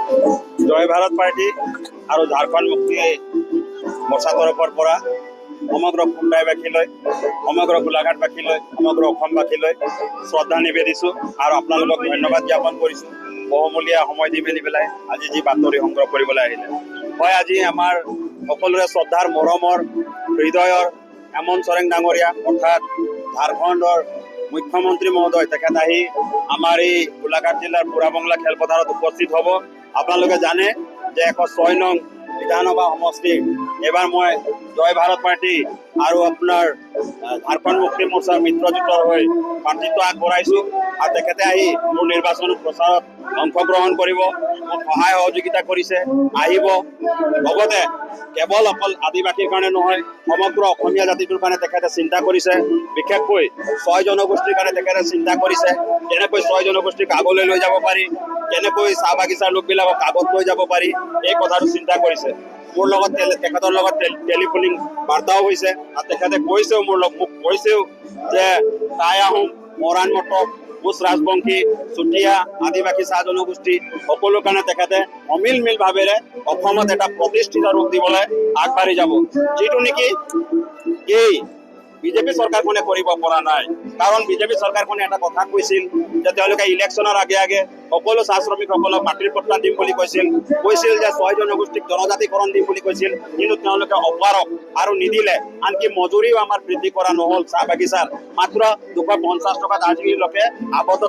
জয় Bharat party আৰু ঝাৰখণ্ড মুক্তি মৰ্চা তৰফৰ পৰা সমগ্ৰ খুমটাইবাসীলৈ, সমগ্ৰ গোলাঘাটবাসীলৈ, সমগ্ৰ অসমবাসীলৈ শ্ৰদ্ধা নিবেদিছোঁ আৰু আপোনালোকক ধন্যবাদ জ্ঞাপন কৰিছোঁ বহুমূলীয়া সময় দি মেলি পেলাই আজি যি বাতৰি সংগ্ৰহ কৰিবলৈ আহিলে। হয়, আজি আমাৰ সকলোৰে শ্ৰদ্ধাৰ মৰমৰ হৃদয়ৰ হেমন্ত সোৰেন ডাঙৰীয়া অৰ্থাৎ ঝাৰখণ্ডৰ মুখ্যমন্ত্ৰী মহোদয় তেখেত আহি আমাৰ এই গোলাঘাট জিলাৰ বুঢ়াবংলা খেলপথাৰত উপস্থিত হ'ব। আপোনালোকে জানে যে 106 নং বিধানসভা সমষ্টিৰ এইবাৰ মই জয় ভাৰত পাৰ্টি আৰু আপোনাৰ ঝাৰখণ্ড মুক্তি মৰ্চাৰ মিত্ৰজোঁটৰ হৈ প্ৰাৰ্থিত্ব আগবঢ়াইছোঁ আৰু তেখেতে আহি মোৰ নিৰ্বাচনী প্ৰচাৰত অংশগ্ৰহণ কৰিব, মোক সহায় সহযোগিতা কৰিছে, আহিব। লগতে কেৱল অকল আদিবাসীৰ কাৰণে নহয়, সমগ্ৰ অসমীয়া জাতিটোৰ কাৰণে তেখেতে চিন্তা কৰিছে। বিশেষকৈ 6 জনগোষ্ঠীৰ কাৰণে তেখেতে চিন্তা কৰিছে, কেনেকৈ 6 জনগোষ্ঠীক আগলৈ লৈ যাব পাৰি, কেনেকৈ চাহ বাগিচাৰ লোকবিলাকক আগত লৈ যাব পাৰি, এই কথাটো চিন্তা কৰিছে। মোৰ লগত তেখেতৰ লগত টেলিফোনিং বাৰ্তাও হৈছে আৰু তেখেতে কৈছেও মোক কৈছেও যে টাই আহোম, মৰাণ মটক, কোচ ৰাজবংশী, চুতীয়া, আদিবাসী চাহ জনগোষ্ঠী সকলো কাৰণে তেখেতে অমিল মিল ভাৱেৰে অসমত এটা প্ৰতিষ্ঠিত ৰূপ দিবলৈ আগবাঢ়ি যাব, যিটো নেকি এই বিজেপি চৰকাৰখনে কৰিব পৰা নাই। কাৰণ বিজেপি চৰকাৰখনে এটা কথা কৈছিল যে তেওঁলোকে ইলেকশ্যনৰ আগে আগে সকলো চাহ শ্ৰমিকসকলক মাটিৰ পট্টা দিম বুলি কৈছিল যে 6 জনগোষ্ঠীক জনজাতিকৰণ দিম বুলি কৈছিল, কিন্তু তেওঁলোকে অপাৰক আৰু নিদিলে। আনকি মজুৰিও আমাৰ বৃদ্ধি কৰা নহ'ল। চাহ বাগিচাৰ মাত্ৰ 250 টকাত আজিলৈকে আবদ্ধ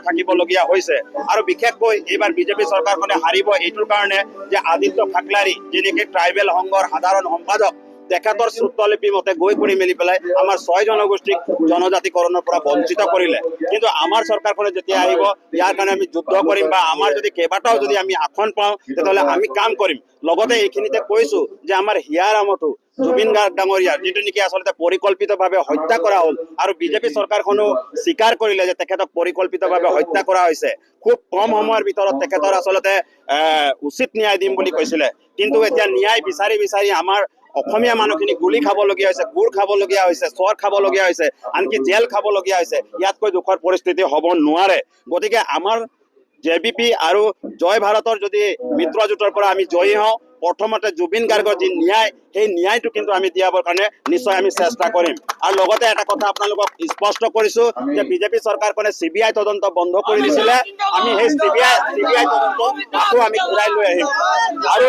থাকিবলগীয়া হৈছে। আৰু বিশেষকৈ এইবাৰ বিজেপি চৰকাৰখনে হাৰিব এইটোৰ কাৰণে যে আদিত্য ঠাকলাৰী, যিনেকি ট্ৰাইবেল সংঘৰ সাধাৰণ সম্পাদক, তেখেতৰ শ্ৰুতলিপি মতে গৈ কৰি মেলি পেলাই আমাৰ 6 জনগোষ্ঠীক জনজাতিকৰণৰ পৰা বঞ্চিত কৰিলে। কিন্তু আমাৰ চৰকাৰখনে যেতিয়া আহিব, ইয়াৰ কাৰণে আমি যুদ্ধ কৰিম বা আমাৰ যদি কেইবাটাও যদি আমি আসন পাওঁ তেতিয়াহ'লে আমি কাম কৰিম। লগতে এইখিনিতে কৈছোঁ যে আমাৰ হিয়াৰ আমঠু জুবিন গাৰ্গ ডাঙৰীয়াৰ যিটো নেকি আচলতে পৰিকল্পিতভাৱে হত্যা কৰা হ'ল আৰু বিজেপি চৰকাৰখনো স্বীকাৰ কৰিলে যে তেখেতক পৰিকল্পিতভাৱে হত্যা কৰা হৈছে। খুব কম সময়ৰ ভিতৰত তেখেতৰ আচলতে উচিত ন্যায় দিম বুলি কৈছিলে, কিন্তু এতিয়া ন্যায় বিচাৰি বিচাৰি আমাৰ অসমীয়া মানুহখিনি গুলি খাবলগীয়া হৈছে, গুৰ খাবলগীয়া হৈছে, চৰ খাবলগীয়া হৈছে, আনকি জেল খাবলগীয়া হৈছে। ইয়াতকৈ দুখৰ পৰিস্থিতি হ'ব নোৱাৰে। গতিকে আমাৰ JVP আৰু জয় ভাৰতৰ যদি মিত্ৰজোঁটৰ পৰা আমি জয়ী হওঁ, প্ৰথমতে জুবিন গাৰ্গৰ যি ন্যায়, সেই ন্যায়টো কিন্তু আমি দিয়াবৰ কাৰণে নিশ্চয় আমি চেষ্টা কৰিম। আৰু লগতে এটা কথা আপোনালোকক স্পষ্ট কৰিছোঁ যে বিজেপি চৰকাৰখনে CBI তদন্ত বন্ধ কৰি দিছিলে, আমি সেই CBI তদন্ত আকৌ আমি ঘূৰাই লৈ আহিম। আৰু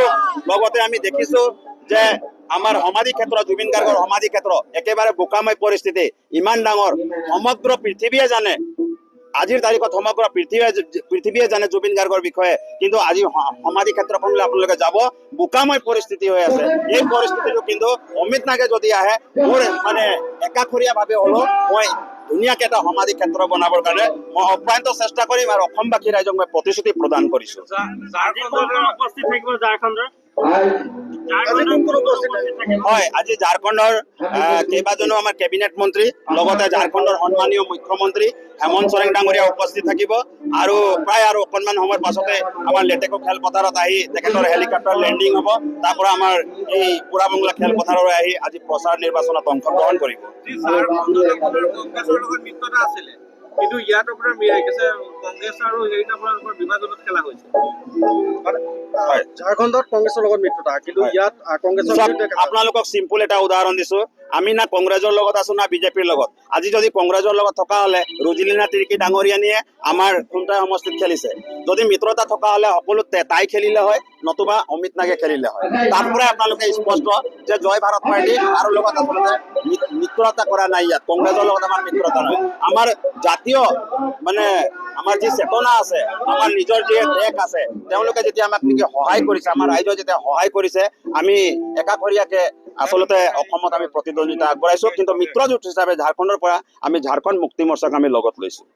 লগতে আমি দেখিছোঁ যে আমাৰ সমাধি ক্ষেত্ৰ, জুবিন গাৰ্গৰ সমাধি ক্ষেত্ৰ একেবাৰে বোকাময় পৰিস্থিতি, ইমান ডাঙৰ, সমগ্ৰ পৃথিৱীয়ে জানে, আজিৰ তাৰিখত সমগ্ৰ পৃথিৱীয়ে জানে জুবিন গাৰ্গৰ বিষয়ে, কিন্তু আজি সমাধি ক্ষেত্ৰখনলৈ আপোনালোকে যাব, বোকাময় পৰিস্থিতি হৈ আছে। এই পৰিস্থিতিটো কিন্তু অমিত নাগে যদি আহে, মোৰ মানে একাষৰীয়াভাৱে হ'লেও মই ধুনীয়াকৈ এটা সমাধি ক্ষেত্ৰ বনাবৰ কাৰণে মই অপ্ৰান্ত চেষ্টা কৰিম আৰু অসমবাসী ৰাইজক মই প্ৰতিশ্ৰুতি প্ৰদান কৰিছোঁ। হয়, আজি ঝাৰখণ্ডৰ কেইবাজনো আমাৰ কেবিনেট মন্ত্ৰী, লগতে ঝাৰখণ্ডৰ সন্মানীয় মুখ্যমন্ত্ৰী হেমন্ত সোৰেন ডাঙৰীয়া উপস্থিত থাকিব আৰু প্ৰায় আৰু অকণমান সময়ৰ পাছতে আমাৰ লেটেকু খেলপথাৰত আহি তেখেতৰ হেলিকপ্টাৰ লেণ্ডিং হ'ব। তাৰ পৰা আমাৰ এই বুঢ়াবংলা খেলপথাৰলৈ আহি আজি প্ৰচাৰ নিৰ্বাচনত অংশগ্ৰহণ কৰিব। কিন্তু ইয়াত আপোনাৰ কংগ্ৰেছ আৰু হেৰিত আপোনাৰ বিভাজনত খেলা হৈছে। ঝাৰখণ্ডত কংগ্ৰেছৰ লগত মিত্ৰতা, কিন্তু ইয়াত কংগ্ৰেছৰ আপোনালোকক চিম্পুল এটা উদাহৰণ দিছোঁ, আমি না কংগ্ৰেছৰ লগত আছোঁ না বিজেপিৰ লগত। আজি যদি কংগ্ৰেছৰ লগত থকা হ'লে ৰুজিলিনা তিৰ্কী ডাঙৰীয়ানীয়ে আমাৰ খুমটাই সমষ্টিত খেলিছে, যদি মিত্ৰতা থকা হ'লে সকলো তাই খেলিলে হয়, নতুবা অমিত নাগে খেলিলে হয়। তাৰ পৰাই আপোনালোকে স্পষ্ট যে জয় ভাৰত পাৰ্টি আৰু লগত আচলতে মিত্ৰতা কৰা নাই। ইয়াত কংগ্ৰেছৰ লগত আমাৰ মিত্ৰতা নাই। আমাৰ জাতীয় মানে আমাৰ যি চেতনা আছে, আমাৰ নিজৰ যি দেশ আছে, তেওঁলোকে যেতিয়া আমাক নেকি সহায় কৰিছে, আমাৰ ৰাইজে যেতিয়া সহায় কৰিছে, আমি একাষৰীয়াকৈ আচলতে অসমত আমি প্ৰতিদ্বন্দ্বিতা আগবঢ়াইছোঁ। কিন্তু মিত্ৰজোঁট হিচাপে ঝাৰখণ্ডৰ পৰা আমি ঝাৰখণ্ড মুক্তি মৰ্চাক আমি লগত লৈছোঁ।